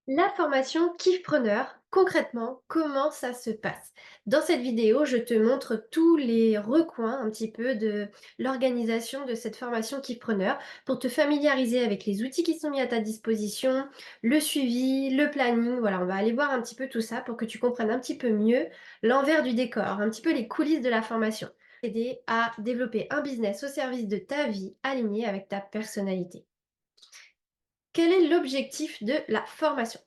La formation Kiffpreneur, concrètement, comment ça se passe? Dans cette vidéo, je te montre tous les recoins un petit peu de l'organisation de cette formation Kiffpreneur pour te familiariser avec les outils qui sont mis à ta disposition, le suivi, le planning. Voilà, on va aller voir un petit peu tout ça pour que tu comprennes un petit peu mieux l'envers du décor, un petit peu les coulisses de la formation. T'aider à développer un business au service de ta vie aligné avec ta personnalité. Quel est l'objectif de la formation?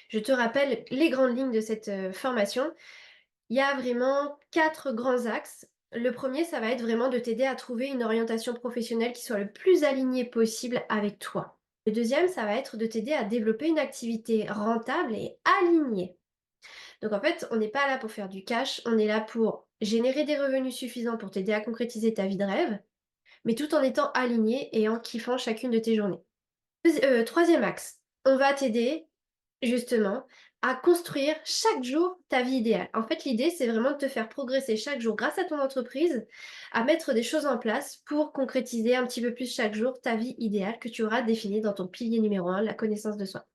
Je te rappelle les grandes lignes de cette, formation. Il y a vraiment 4 grands axes. Le premier, ça va être vraiment de t'aider à trouver une orientation professionnelle qui soit le plus alignée possible avec toi. Le deuxième, ça va être de t'aider à développer une activité rentable et alignée. Donc en fait, on n'est pas là pour faire du cash, on est là pour générer des revenus suffisants pour t'aider à concrétiser ta vie de rêve, mais tout en étant aligné et en kiffant chacune de tes journées. 3e axe, on va t'aider justement à construire chaque jour ta vie idéale. En fait, l'idée, c'est vraiment de te faire progresser chaque jour grâce à ton entreprise, à mettre des choses en place pour concrétiser un petit peu plus chaque jour ta vie idéale que tu auras définie dans ton pilier numéro 1, la connaissance de soi.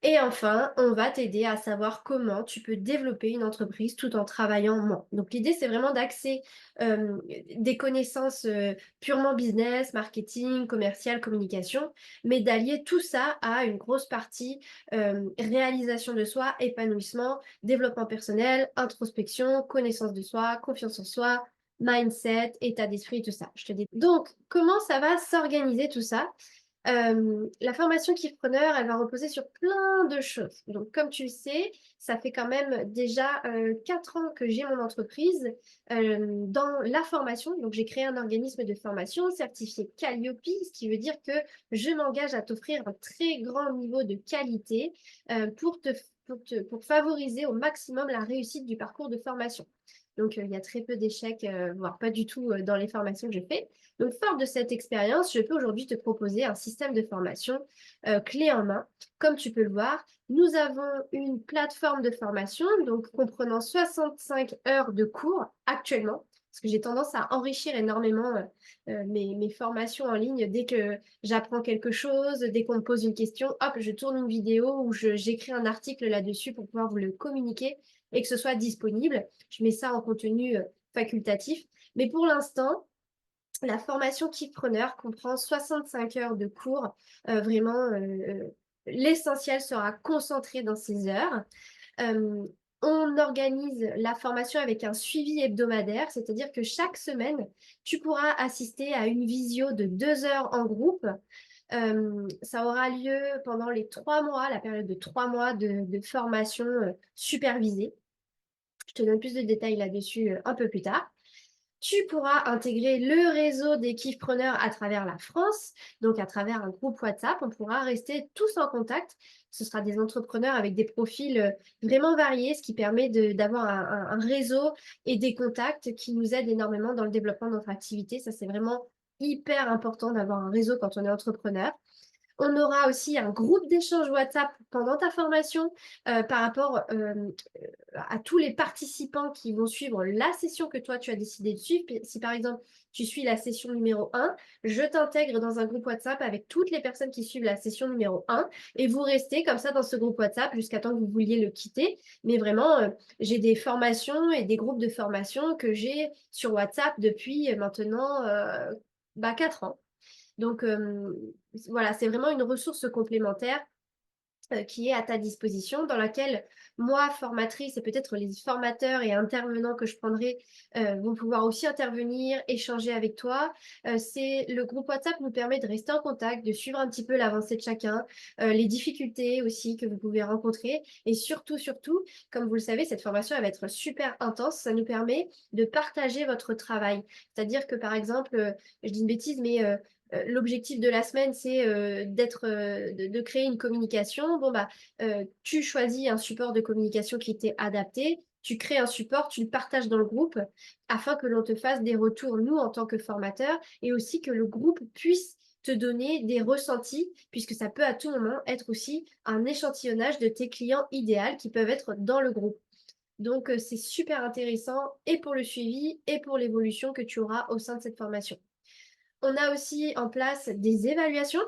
Et enfin, on va t'aider à savoir comment tu peux développer une entreprise tout en travaillant moins. Donc l'idée, c'est vraiment d'axer, des connaissances, purement business, marketing, commercial, communication, mais d'allier tout ça à une grosse partie, réalisation de soi, épanouissement, développement personnel, introspection, connaissance de soi, confiance en soi, mindset, état d'esprit, tout ça. Je te dis donc comment ça va s'organiser tout ça? La formation Kiffpreneur, elle va reposer sur plein de choses. Donc comme tu le sais, ça fait quand même déjà, 4 ans que j'ai mon entreprise, dans la formation. Donc j'ai créé un organisme de formation certifié Calliope, ce qui veut dire que je m'engage à t'offrir un très grand niveau de qualité, pour favoriser au maximum la réussite du parcours de formation. Donc, il y a très peu d'échecs, voire pas du tout, dans les formations que je fais. Donc, fort de cette expérience, je peux aujourd'hui te proposer un système de formation clé en main. Comme tu peux le voir, nous avons une plateforme de formation, donc comprenant 65 heures de cours actuellement, parce que j'ai tendance à enrichir énormément mes formations en ligne. Dès que j'apprends quelque chose, dès qu'on me pose une question, hop, je tourne une vidéo ou j'écris un article là-dessus pour pouvoir vous le communiquer et que ce soit disponible. Je mets ça en contenu facultatif. Mais pour l'instant, la formation Kickpreneur comprend 65 heures de cours. Vraiment, l'essentiel sera concentré dans ces heures. Euh, on organise la formation avec un suivi hebdomadaire, c'est-à-dire que chaque semaine, tu pourras assister à une visio de 2 heures en groupe. Ça aura lieu pendant les 3 mois, la période de 3 mois de formation supervisée. Je te donne plus de détails là-dessus un peu plus tard. Tu pourras intégrer le réseau des kiffpreneurs à travers la France, donc à travers un groupe WhatsApp. On pourra rester tous en contact. Ce sera des entrepreneurs avec des profils vraiment variés, ce qui permet d'avoir un réseau et des contacts qui nous aident énormément dans le développement de notre activité. Ça, c'est vraiment hyper important d'avoir un réseau quand on est entrepreneur. On aura aussi un groupe d'échange WhatsApp pendant ta formation par rapport à tous les participants qui vont suivre la session que toi, tu as décidé de suivre. Si par exemple, tu suis la session numéro 1, je t'intègre dans un groupe WhatsApp avec toutes les personnes qui suivent la session numéro 1 et vous restez comme ça dans ce groupe WhatsApp jusqu'à temps que vous vouliez le quitter. Mais vraiment, j'ai des formations et des groupes de formation que j'ai sur WhatsApp depuis maintenant 4 ans. Donc, voilà, c'est vraiment une ressource complémentaire qui est à ta disposition, dans laquelle moi, formatrice, et peut-être les formateurs et intervenants que je prendrai vont pouvoir aussi intervenir, échanger avec toi. Le groupe WhatsApp nous permet de rester en contact, de suivre un petit peu l'avancée de chacun, les difficultés aussi que vous pouvez rencontrer. Et surtout, surtout, comme vous le savez, cette formation elle va être super intense. Ça nous permet de partager votre travail. C'est-à-dire que, par exemple, je dis une bêtise, mais l'objectif de la semaine, c'est de créer une communication. Bon, bah, tu choisis un support de communication qui t'est adapté. Tu crées un support, tu le partages dans le groupe afin que l'on te fasse des retours, nous, en tant que formateurs, et aussi que le groupe puisse te donner des ressentis, puisque ça peut à tout moment être aussi un échantillonnage de tes clients idéaux qui peuvent être dans le groupe. Donc, c'est super intéressant et pour le suivi et pour l'évolution que tu auras au sein de cette formation. On a aussi en place des évaluations.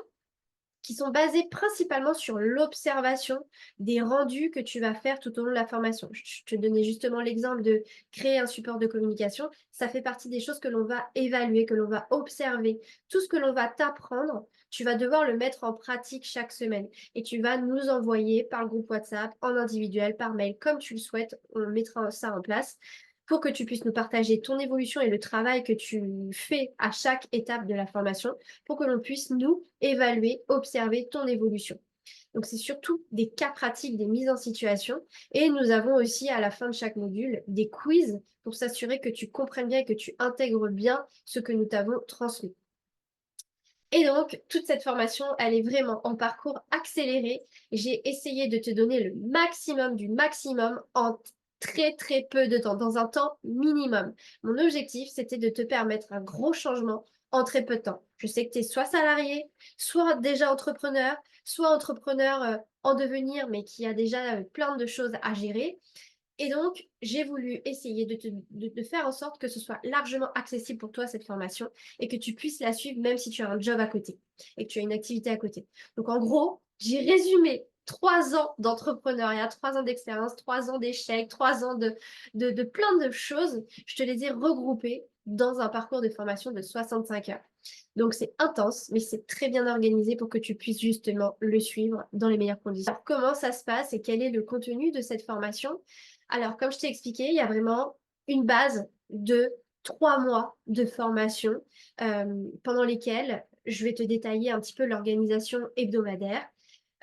qui sont basées principalement sur l'observation des rendus que tu vas faire tout au long de la formation. Je te donnais justement l'exemple de créer un support de communication. Ça fait partie des choses que l'on va évaluer, que l'on va observer. Tout ce que l'on va t'apprendre, tu vas devoir le mettre en pratique chaque semaine. Et tu vas nous envoyer par le groupe WhatsApp, en individuel, par mail, comme tu le souhaites. On mettra ça en place pour que tu puisses nous partager ton évolution et le travail que tu fais à chaque étape de la formation, pour que l'on puisse, nous, évaluer, observer ton évolution. Donc, c'est surtout des cas pratiques, des mises en situation. Et nous avons aussi, à la fin de chaque module, des quiz pour s'assurer que tu comprennes bien et que tu intègres bien ce que nous t'avons transmis. Et donc, toute cette formation, elle est vraiment en parcours accéléré. J'ai essayé de te donner le maximum du maximum en très très peu de temps, dans un temps minimum. Mon objectif, c'était de te permettre un gros changement en très peu de temps. Je sais que tu es soit salarié, soit déjà entrepreneur, soit entrepreneur en devenir, mais qui a déjà plein de choses à gérer. Et donc, j'ai voulu essayer de faire en sorte que ce soit largement accessible pour toi, cette formation, et que tu puisses la suivre même si tu as un job à côté et que tu as une activité à côté. Donc, en gros, j'ai résumé 3 ans d'entrepreneuriat, 3 ans d'expérience, 3 ans d'échecs, 3 ans de plein de choses. Je te les ai regroupées dans un parcours de formation de 65 heures. Donc, c'est intense, mais c'est très bien organisé pour que tu puisses justement le suivre dans les meilleures conditions. Alors, comment ça se passe et quel est le contenu de cette formation? Alors, comme je t'ai expliqué, il y a vraiment une base de 3 mois de formation pendant lesquels je vais te détailler un petit peu l'organisation hebdomadaire.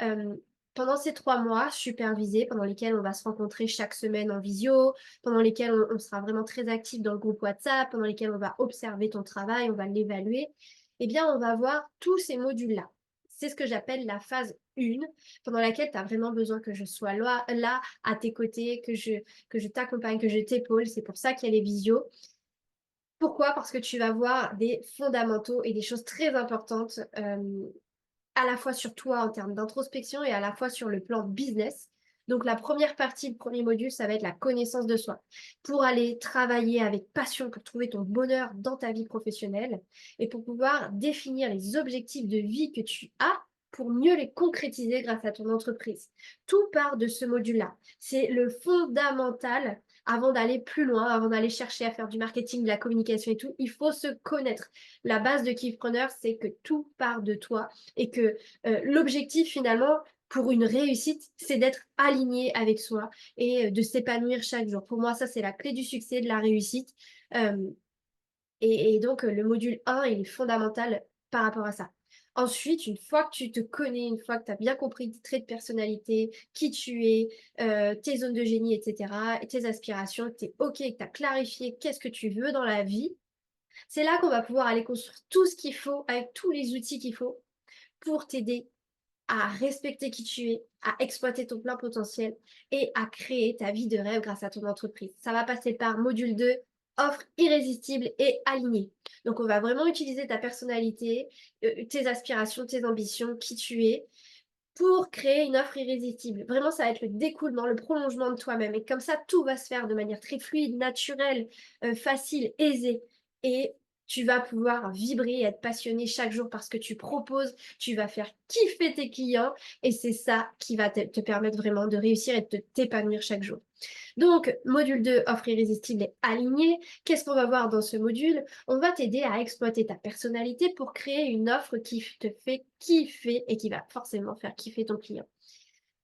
Euh, Pendant ces 3 mois supervisés, pendant lesquels on va se rencontrer chaque semaine en visio, pendant lesquels on sera vraiment très actif dans le groupe WhatsApp, pendant lesquels on va observer ton travail, on va l'évaluer, eh bien, on va voir tous ces modules-là. C'est ce que j'appelle la phase 1, pendant laquelle tu as vraiment besoin que je sois là à tes côtés, que je t'accompagne, que je t'épaule. C'est pour ça qu'il y a les visios. Pourquoi? Parce que tu vas voir des fondamentaux et des choses très importantes à la fois sur toi en termes d'introspection et à la fois sur le plan business. Donc la première partie, le premier module, ça va être la connaissance de soi. Pour aller travailler avec passion, pour trouver ton bonheur dans ta vie professionnelle et pour pouvoir définir les objectifs de vie que tu as pour mieux les concrétiser grâce à ton entreprise. Tout part de ce module-là. C'est le fondamental avant d'aller plus loin, avant d'aller chercher à faire du marketing, de la communication et tout. Il faut se connaître. La base de Kifpreneur, c'est que tout part de toi et que l'objectif finalement pour une réussite, c'est d'être aligné avec soi et de s'épanouir chaque jour. Pour moi, ça, c'est la clé du succès, de la réussite. Euh, et donc, le module 1, il est fondamental par rapport à ça. Ensuite, une fois que tu te connais, une fois que tu as bien compris tes traits de personnalité, qui tu es, tes zones de génie, etc., et tes aspirations, que tu es OK, que tu as clarifié qu'est-ce que tu veux dans la vie, c'est là qu'on va pouvoir aller construire tout ce qu'il faut avec tous les outils qu'il faut pour t'aider à respecter qui tu es, à exploiter ton plein potentiel et à créer ta vie de rêve grâce à ton entreprise. Ça va passer par module 2, offre irrésistible et alignée. Donc, on va vraiment utiliser ta personnalité, tes aspirations, tes ambitions, qui tu es, pour créer une offre irrésistible. Vraiment, ça va être le découlement, le prolongement de toi-même. Et comme ça, tout va se faire de manière très fluide, naturelle, facile, aisée. Et tu vas pouvoir vibrer et être passionné chaque jour parce que tu proposes, tu vas faire kiffer tes clients. Et c'est ça qui va te permettre vraiment de réussir et de t'épanouir chaque jour. Donc, module 2, offre irrésistible et alignée. Qu'est-ce qu'on va voir dans ce module? On va t'aider à exploiter ta personnalité pour créer une offre qui te fait kiffer et qui va forcément faire kiffer ton client.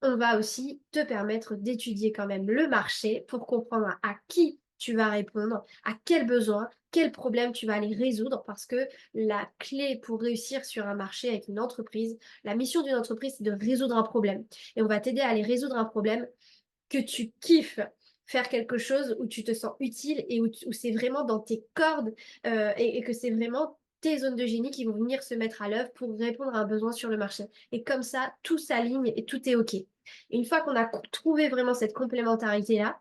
On va aussi te permettre d'étudier quand même le marché pour comprendre à qui tu vas répondre, à quels besoins, quels problèmes tu vas aller résoudre parce que la clé pour réussir sur un marché avec une entreprise, la mission d'une entreprise, c'est de résoudre un problème. Et on va t'aider à aller résoudre un problème que tu kiffes faire quelque chose où tu te sens utile et où c'est vraiment dans tes cordes et que c'est vraiment tes zones de génie qui vont venir se mettre à l'œuvre pour répondre à un besoin sur le marché. Et comme ça, tout s'aligne et tout est OK. Et une fois qu'on a trouvé vraiment cette complémentarité-là,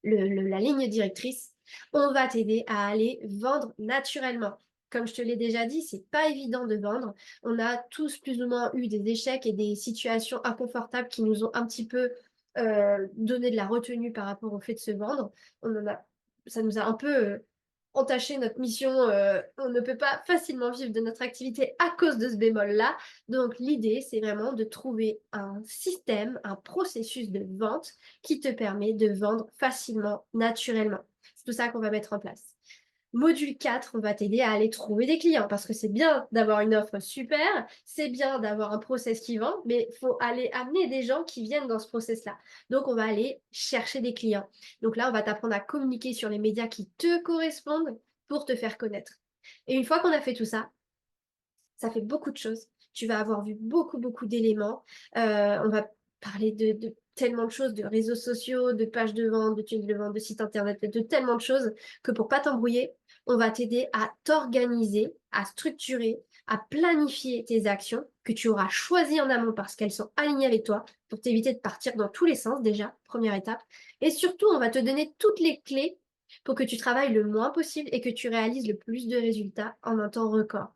la ligne directrice, on va t'aider à aller vendre naturellement. Comme je te l'ai déjà dit, c'est pas évident de vendre. On a tous plus ou moins eu des échecs et des situations inconfortables qui nous ont un petit peu donné de la retenue par rapport au fait de se vendre. Ça nous a un peu entacher notre mission, on ne peut pas facilement vivre de notre activité à cause de ce bémol-là. Donc l'idée, c'est vraiment de trouver un système, un processus de vente qui te permet de vendre facilement, naturellement. C'est tout ça qu'on va mettre en place. Module 4, on va t'aider à aller trouver des clients parce que c'est bien d'avoir une offre super, c'est bien d'avoir un process qui vend, mais il faut aller amener des gens qui viennent dans ce process-là. Donc, on va aller chercher des clients. Donc là, on va t'apprendre à communiquer sur les médias qui te correspondent pour te faire connaître. Et une fois qu'on a fait tout ça fait beaucoup de choses. Tu vas avoir vu beaucoup, beaucoup d'éléments. On va parler de tellement de choses, de réseaux sociaux, de pages de vente, de tunnels de vente, de sites internet, de tellement de choses que pour pas t'embrouiller, on va t'aider à t'organiser, à structurer, à planifier tes actions que tu auras choisies en amont parce qu'elles sont alignées avec toi pour t'éviter de partir dans tous les sens déjà, première étape. Et surtout, on va te donner toutes les clés pour que tu travailles le moins possible et que tu réalises le plus de résultats en un temps record.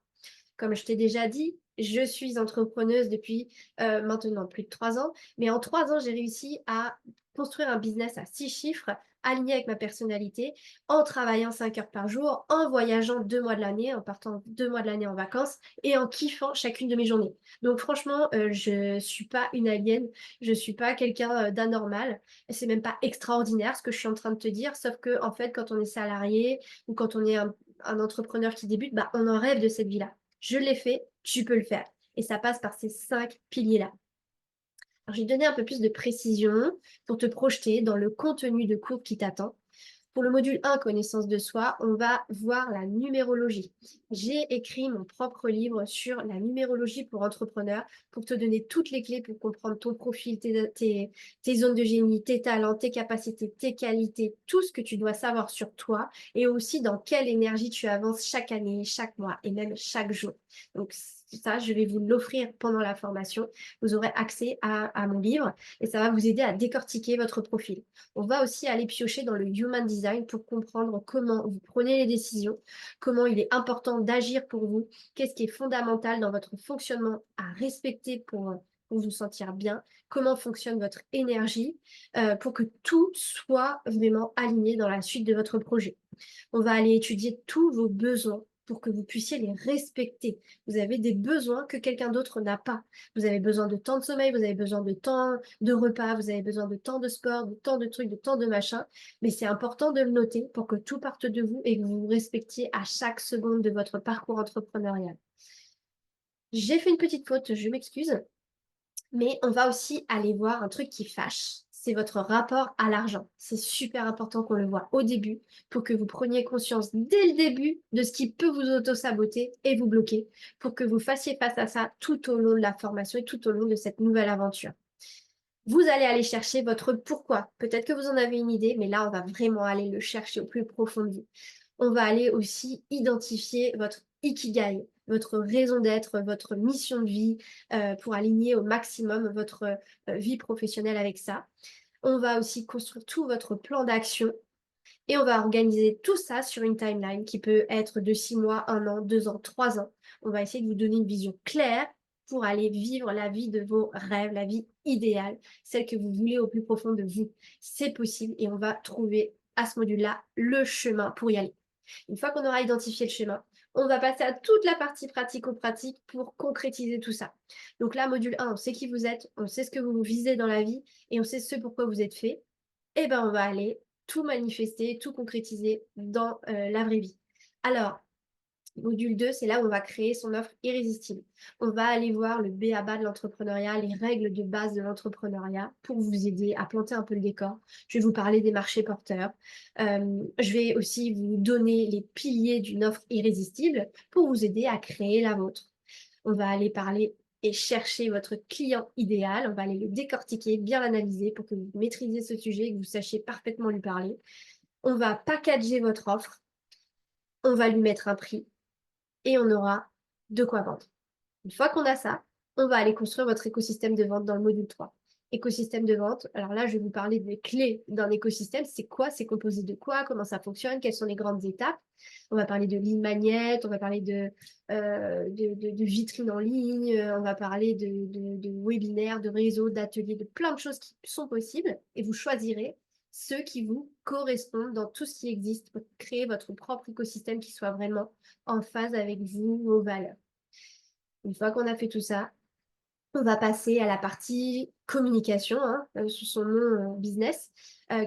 Comme je t'ai déjà dit, je suis entrepreneuse depuis maintenant plus de 3 ans, mais en 3 ans, j'ai réussi à construire un business à 6 chiffres, aligné avec ma personnalité, en travaillant 5 heures par jour, en voyageant 2 mois de l'année, en partant 2 mois de l'année en vacances et en kiffant chacune de mes journées. Donc franchement, je suis pas une alien, je suis pas quelqu'un d'anormal, c'est même pas extraordinaire ce que je suis en train de te dire, sauf que en fait, quand on est salarié ou quand on est un entrepreneur qui débute, bah, on en rêve de cette vie-là. Je l'ai fait, tu peux le faire. Et ça passe par ces 5 piliers-là. Alors, j'ai donné un peu plus de précision pour te projeter dans le contenu de cours qui t'attend. Pour le module 1, connaissance de soi, on va voir la numérologie. J'ai écrit mon propre livre sur la numérologie pour entrepreneurs pour te donner toutes les clés pour comprendre ton profil, tes zones de génie, tes talents, tes capacités, tes qualités, tout ce que tu dois savoir sur toi et aussi dans quelle énergie tu avances chaque année, chaque mois et même chaque jour. Donc ça, je vais vous l'offrir pendant la formation. Vous aurez accès à mon livre et ça va vous aider à décortiquer votre profil. On va aussi aller piocher dans le human design pour comprendre comment vous prenez les décisions, comment il est important d'agir pour vous, qu'est-ce qui est fondamental dans votre fonctionnement à respecter pour vous sentir bien, comment fonctionne votre énergie, pour que tout soit vraiment aligné dans la suite de votre projet. On va aller étudier tous vos besoins pour que vous puissiez les respecter. Vous avez des besoins que quelqu'un d'autre n'a pas. Vous avez besoin de temps de sommeil, vous avez besoin de temps de repas, vous avez besoin de temps de sport, de temps de trucs, de temps de machin. Mais c'est important de le noter pour que tout parte de vous et que vous vous respectiez à chaque seconde de votre parcours entrepreneurial. J'ai fait une petite faute, je m'excuse. Mais on va aussi aller voir un truc qui fâche. C'est votre rapport à l'argent. C'est super important qu'on le voit au début pour que vous preniez conscience dès le début de ce qui peut vous auto-saboter et vous bloquer pour que vous fassiez face à ça tout au long de la formation et tout au long de cette nouvelle aventure. Vous allez aller chercher votre pourquoi. Peut-être que vous en avez une idée, mais là, on va vraiment aller le chercher au plus profond de vous. On va aller aussi identifier votre ikigai, votre raison d'être, votre mission de vie pour aligner au maximum votre vie professionnelle avec ça. On va aussi construire tout votre plan d'action et on va organiser tout ça sur une timeline qui peut être de 6 mois, 1 an, 2 ans, 3 ans. On va essayer de vous donner une vision claire pour aller vivre la vie de vos rêves, la vie idéale, celle que vous voulez au plus profond de vous. C'est possible et on va trouver à ce module-là le chemin pour y aller. Une fois qu'on aura identifié le chemin, on va passer à toute la partie pratico-pratique pour concrétiser tout ça. Donc là, module 1, on sait qui vous êtes, on sait ce que vous visez dans la vie et on sait ce pourquoi vous êtes fait. Et ben on va aller tout manifester, tout concrétiser dans la vraie vie. Alors, module 2, c'est là où on va créer son offre irrésistible. On va aller voir le b.a.-ba de l'entrepreneuriat, les règles de base de l'entrepreneuriat pour vous aider à planter un peu le décor. Je vais vous parler des marchés porteurs. Je vais aussi vous donner les piliers d'une offre irrésistible pour vous aider à créer la vôtre. On va aller parler et chercher votre client idéal. On va aller le décortiquer, bien l'analyser pour que vous maîtrisiez ce sujet et que vous sachiez parfaitement lui parler. On va packager votre offre. On va lui mettre un prix et on aura de quoi vendre. Une fois qu'on a ça, on va aller construire votre écosystème de vente dans le module 3. Écosystème de vente, alors là, je vais vous parler des clés d'un écosystème. C'est quoi? C'est composé de quoi? Comment ça fonctionne? Quelles sont les grandes étapes? On va parler de lead magnet, on va parler de vitrines en ligne, on va parler de webinaires, de réseaux, d'ateliers, de plein de choses qui sont possibles et vous choisirez ceux qui vous correspondent dans tout ce qui existe pour créer votre propre écosystème qui soit vraiment en phase avec vous, vos valeurs. Une fois qu'on a fait tout ça, on va passer à la partie communication, hein, sous son nom business,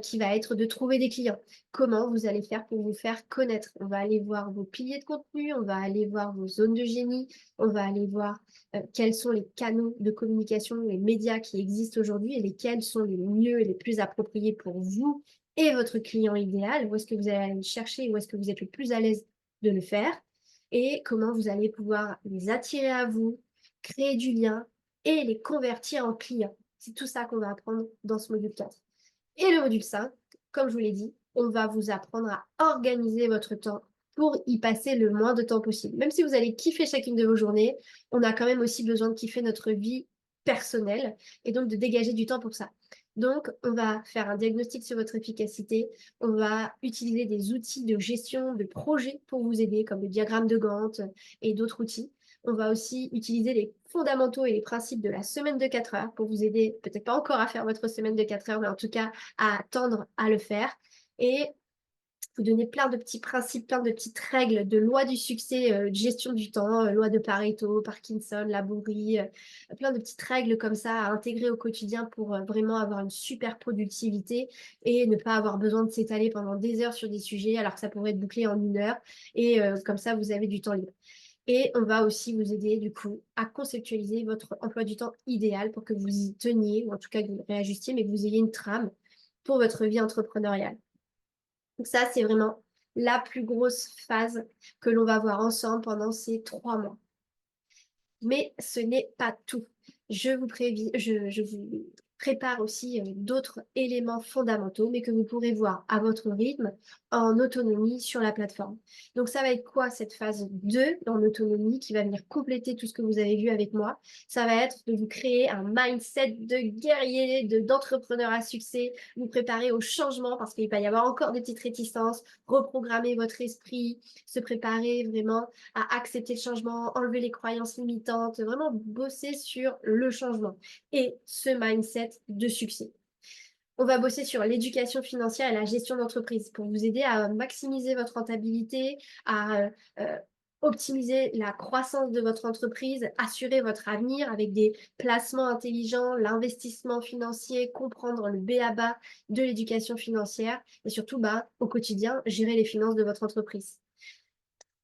qui va être de trouver des clients. Comment vous allez faire pour vous faire connaître? On va aller voir vos piliers de contenu, on va aller voir vos zones de génie, on va aller voir quels sont les canaux de communication, les médias qui existent aujourd'hui et lesquels sont les mieux et les plus appropriés pour vous et votre client idéal. Où est-ce que vous allez aller chercher, où est-ce que vous êtes le plus à l'aise de le faire et comment vous allez pouvoir les attirer à vous, créer du lien et les convertir en clients. C'est tout ça qu'on va apprendre dans ce module 4. Et le module 5, comme je vous l'ai dit, on va vous apprendre à organiser votre temps pour y passer le moins de temps possible. Même si vous allez kiffer chacune de vos journées, on a quand même aussi besoin de kiffer notre vie personnelle et donc de dégager du temps pour ça. Donc, on va faire un diagnostic sur votre efficacité. On va utiliser des outils de gestion de projet pour vous aider, comme le diagramme de Gantt et d'autres outils. On va aussi utiliser les fondamentaux et les principes de la semaine de 4 heures pour vous aider, peut-être pas encore à faire votre semaine de 4 heures, mais en tout cas à tendre à le faire. Et vous donner plein de petits principes, plein de petites règles de loi du succès, de gestion du temps, loi de Pareto, Parkinson, Labouri, plein de petites règles comme ça à intégrer au quotidien pour vraiment avoir une super productivité et ne pas avoir besoin de s'étaler pendant des heures sur des sujets alors que ça pourrait être bouclé en 1 heure. Et comme ça, vous avez du temps libre. Et on va aussi vous aider, du coup, à conceptualiser votre emploi du temps idéal pour que vous y teniez, ou en tout cas que vous réajustiez, mais que vous ayez une trame pour votre vie entrepreneuriale. Donc ça, c'est vraiment la plus grosse phase que l'on va voir ensemble pendant ces 3 mois. Mais ce n'est pas tout. Je vous prépare aussi d'autres éléments fondamentaux, mais que vous pourrez voir à votre rythme, en autonomie sur la plateforme. Donc ça va être quoi cette phase 2 en autonomie qui va venir compléter tout ce que vous avez vu avec moi? Ça va être de vous créer un mindset de guerrier, d'entrepreneur à succès, vous préparer au changement parce qu'il va y avoir encore des petites réticences, reprogrammer votre esprit, se préparer vraiment à accepter le changement, enlever les croyances limitantes, vraiment bosser sur le changement et ce mindset de succès. On va bosser sur l'éducation financière et la gestion d'entreprise pour vous aider à maximiser votre rentabilité, à optimiser la croissance de votre entreprise, assurer votre avenir avec des placements intelligents, l'investissement financier, comprendre le b.a.-ba de l'éducation financière et surtout, au quotidien, gérer les finances de votre entreprise.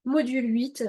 Module 8,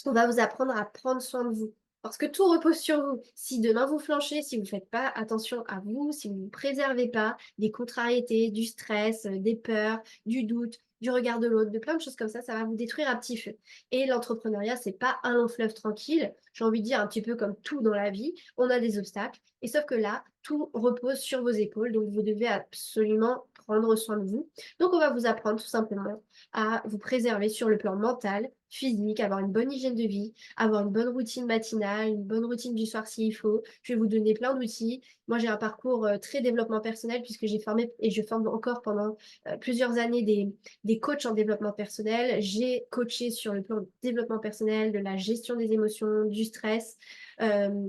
on va vous apprendre à prendre soin de vous. Parce que tout repose sur vous. Si demain vous flanchez, si vous ne faites pas attention à vous, si vous ne vous préservez pas des contrariétés, du stress, des peurs, du doute, du regard de l'autre, de plein de choses comme ça va vous détruire à petit feu. Et l'entrepreneuriat, c'est pas un long fleuve tranquille. J'ai envie de dire un petit peu comme tout dans la vie, on a des obstacles. Et sauf que là, tout repose sur vos épaules. Donc vous devez absolument prendre soin de vous. Donc on va vous apprendre tout simplement à vous préserver sur le plan mental, physique, avoir une bonne hygiène de vie, avoir une bonne routine matinale, une bonne routine du soir s'il faut. Je vais vous donner plein d'outils. Moi, j'ai un parcours très développement personnel puisque j'ai formé et je forme encore pendant plusieurs années des coachs en développement personnel. J'ai coaché sur le plan de développement personnel, de la gestion des émotions, du stress,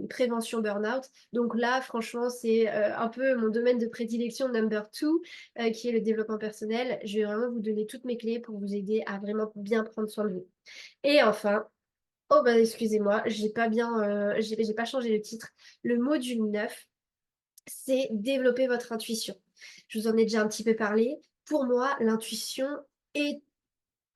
prévention burn-out. Donc là, franchement, c'est un peu mon domaine de prédilection number 2 qui est le développement personnel. Je vais vraiment vous donner toutes mes clés pour vous aider à vraiment bien prendre soin de vous. Et enfin, oh bah excusez-moi, j'ai pas changé le titre. Le module 9, c'est développer votre intuition. Je vous en ai déjà un petit peu parlé. Pour moi, l'intuition est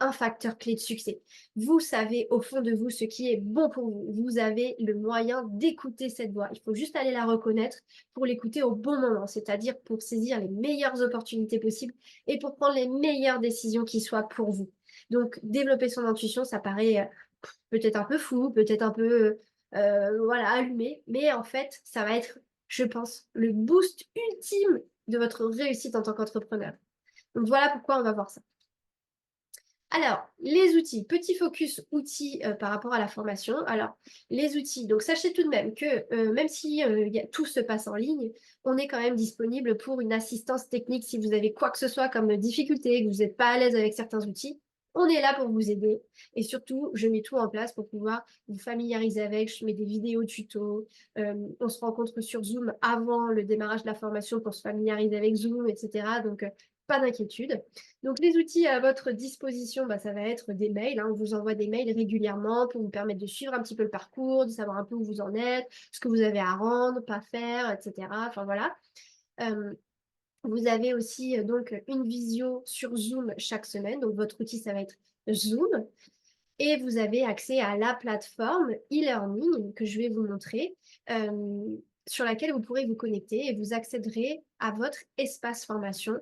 un facteur clé de succès. Vous savez au fond de vous ce qui est bon pour vous. Vous avez le moyen d'écouter cette voix. Il faut juste aller la reconnaître pour l'écouter au bon moment, c'est-à-dire pour saisir les meilleures opportunités possibles et pour prendre les meilleures décisions qui soient pour vous. Donc, développer son intuition, ça paraît peut-être un peu fou, peut-être un peu voilà, allumé, mais en fait, ça va être, je pense, le boost ultime de votre réussite en tant qu'entrepreneur. Donc voilà pourquoi on va voir ça. Alors, les outils, petit focus outils par rapport à la formation. Alors, les outils, donc sachez tout de même que même si tout se passe en ligne, on est quand même disponible pour une assistance technique si vous avez quoi que ce soit comme difficulté, que vous n'êtes pas à l'aise avec certains outils. On est là pour vous aider et surtout, je mets tout en place pour pouvoir vous familiariser avec. Je mets des vidéos tutos. On se rencontre sur Zoom avant le démarrage de la formation pour se familiariser avec Zoom, etc. Donc, pas d'inquiétude. Donc, les outils à votre disposition, bah, ça va être des mails, hein. On vous envoie des mails régulièrement pour vous permettre de suivre un petit peu le parcours, de savoir un peu où vous en êtes, ce que vous avez à rendre, pas faire, etc. Enfin, voilà. Euh, Vous avez aussi donc une visio sur Zoom chaque semaine. Donc, votre outil, ça va être Zoom. Et vous avez accès à la plateforme e-learning que je vais vous montrer, sur laquelle vous pourrez vous connecter et vous accéderez à votre espace formation.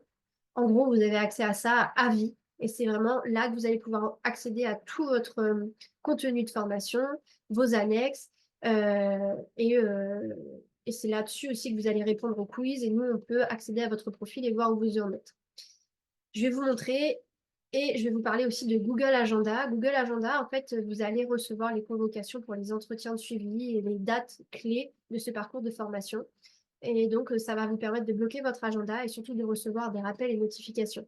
En gros, vous avez accès à ça à vie. Et c'est vraiment là que vous allez pouvoir accéder à tout votre contenu de formation, vos annexes. euh, et euh, et c'est là-dessus aussi que vous allez répondre aux quiz. Et nous, on peut accéder à votre profil et voir où vous en êtes. Je vais vous montrer et je vais vous parler aussi de Google Agenda. Google Agenda, en fait, vous allez recevoir les convocations pour les entretiens de suivi et les dates clés de ce parcours de formation. Et donc, ça va vous permettre de bloquer votre agenda et surtout de recevoir des rappels et notifications.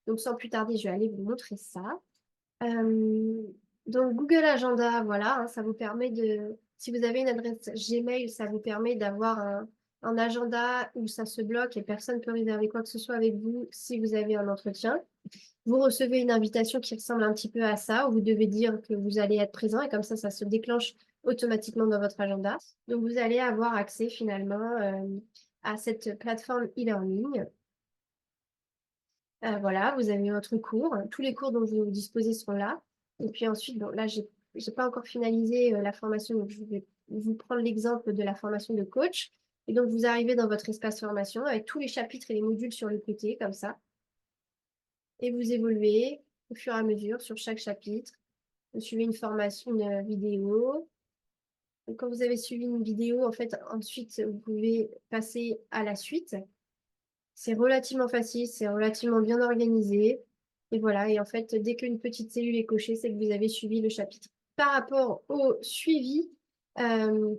Donc, sans plus tarder, je vais aller vous montrer ça. Euh, donc, Google Agenda, voilà, hein, ça vous permet de... Si vous avez une adresse Gmail, ça vous permet d'avoir un agenda où ça se bloque et personne ne peut réserver quoi que ce soit avec vous si vous avez un entretien. Vous recevez une invitation qui ressemble un petit peu à ça, où vous devez dire que vous allez être présent et comme ça se déclenche automatiquement dans votre agenda. Donc, vous allez avoir accès finalement à cette plateforme e-learning. Voilà, vous avez votre cours. Tous les cours dont vous disposez sont là. Et puis ensuite, bon, là, j'ai pas encore finalisé la formation, donc je vais vous prendre l'exemple de la formation de coach. Et donc, vous arrivez dans votre espace formation avec tous les chapitres et les modules sur le côté, comme ça. Et vous évoluez au fur et à mesure sur chaque chapitre. Vous suivez une formation, une vidéo. Donc, quand vous avez suivi une vidéo, en fait, ensuite, vous pouvez passer à la suite. C'est relativement facile, c'est relativement bien organisé. Et voilà, et en fait, dès qu'une petite cellule est cochée, c'est que vous avez suivi le chapitre. Par rapport au suivi,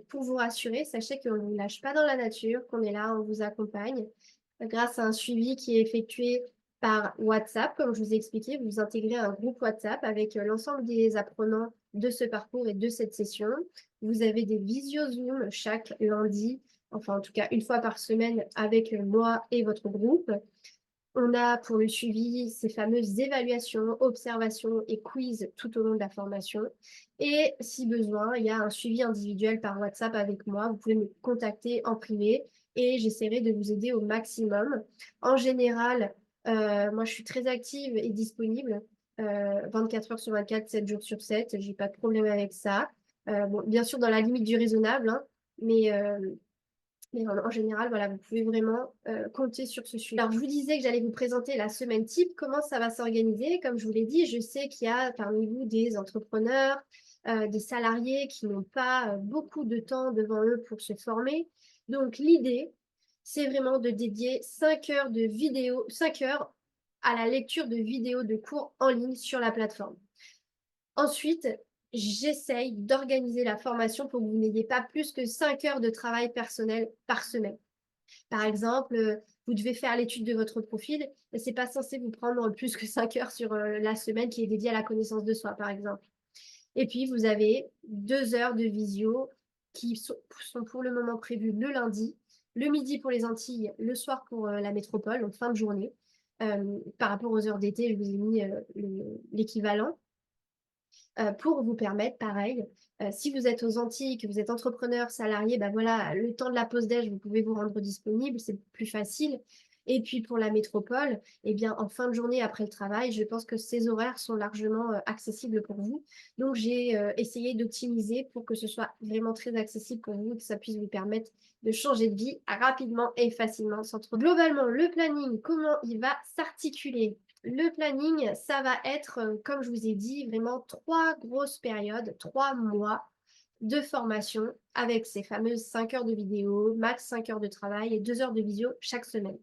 pour vous rassurer, sachez qu'on ne vous lâche pas dans la nature, qu'on est là, on vous accompagne. Grâce à un suivi qui est effectué par WhatsApp, comme je vous ai expliqué, vous intégrez un groupe WhatsApp avec l'ensemble des apprenants de ce parcours et de cette session. Vous avez des visio Zoom chaque lundi, enfin en tout cas une fois par semaine avec moi et votre groupe. On a pour le suivi ces fameuses évaluations, observations et quiz tout au long de la formation. Et si besoin, il y a un suivi individuel par WhatsApp avec moi. Vous pouvez me contacter en privé et j'essaierai de vous aider au maximum. En général, moi je suis très active et disponible 24 heures sur 24, 7 jours sur 7. J'ai pas de problème avec ça. Bon, bien sûr, dans la limite du raisonnable, hein, mais en général, voilà, vous pouvez vraiment compter sur ce suivi. Alors, je vous disais que j'allais vous présenter la semaine type, comment ça va s'organiser. Comme je vous l'ai dit, je sais qu'il y a parmi vous des entrepreneurs, des salariés qui n'ont pas beaucoup de temps devant eux pour se former. Donc, l'idée, c'est vraiment de dédier 5 heures de vidéo, 5 heures à la lecture de vidéos de cours en ligne sur la plateforme. Ensuite, j'essaye d'organiser la formation pour que vous n'ayez pas plus que 5 heures de travail personnel par semaine. Par exemple, vous devez faire l'étude de votre profil, mais c'est pas censé vous prendre plus que 5 heures sur la semaine qui est dédiée à la connaissance de soi, par exemple. Et puis, vous avez 2 heures de visio qui sont pour le moment prévues le lundi, le midi pour les Antilles, le soir pour la métropole, donc fin de journée. Par rapport aux heures d'été, je vous ai mis l'équivalent pour vous permettre, pareil, si vous êtes aux Antilles, que vous êtes entrepreneur, salarié, ben voilà, le temps de la pause déj, vous pouvez vous rendre disponible, c'est plus facile. Et puis pour la métropole, eh bien, en fin de journée après le travail, je pense que ces horaires sont largement accessibles pour vous. Donc, j'ai essayé d'optimiser pour que ce soit vraiment très accessible pour vous, que ça puisse vous permettre de changer de vie rapidement et facilement sans trop. Globalement, le planning, comment il va s'articuler? Le planning, ça va être, comme je vous ai dit, vraiment 3 grosses périodes, 3 mois de formation avec ces fameuses 5 heures de vidéo, max 5 heures de travail et 2 heures de visio chaque semaine.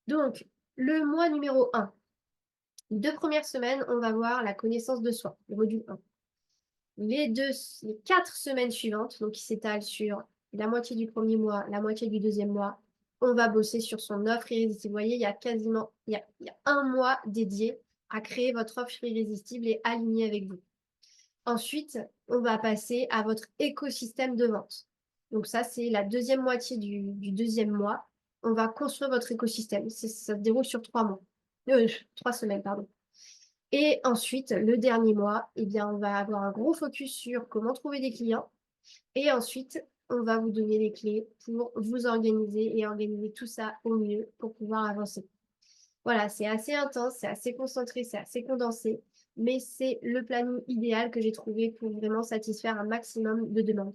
Donc, le mois numéro 1, 2 premières semaines, on va voir la connaissance de soi, le module 1. Les 4 semaines suivantes, donc qui s'étalent sur la moitié du premier mois, la moitié du deuxième mois, on va bosser sur son offre irrésistible. Vous voyez, il y a quasiment, il y a un mois dédié à créer votre offre irrésistible et alignée avec vous. Ensuite, on va passer à votre écosystème de vente. Donc ça, c'est la deuxième moitié du deuxième mois. On va construire votre écosystème. Ça se déroule sur 3 mois. 3 semaines, pardon. Et ensuite, le dernier mois, eh bien, on va avoir un gros focus sur comment trouver des clients. Et ensuite, on va vous donner les clés pour vous organiser et organiser tout ça au mieux pour pouvoir avancer. Voilà, c'est assez intense, c'est assez concentré, c'est assez condensé, mais c'est le planning idéal que j'ai trouvé pour vraiment satisfaire un maximum de demandes.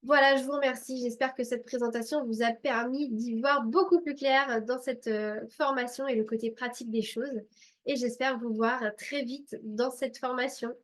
Voilà, je vous remercie. J'espère que cette présentation vous a permis d'y voir beaucoup plus clair dans cette formation et le côté pratique des choses. Et j'espère vous voir très vite dans cette formation.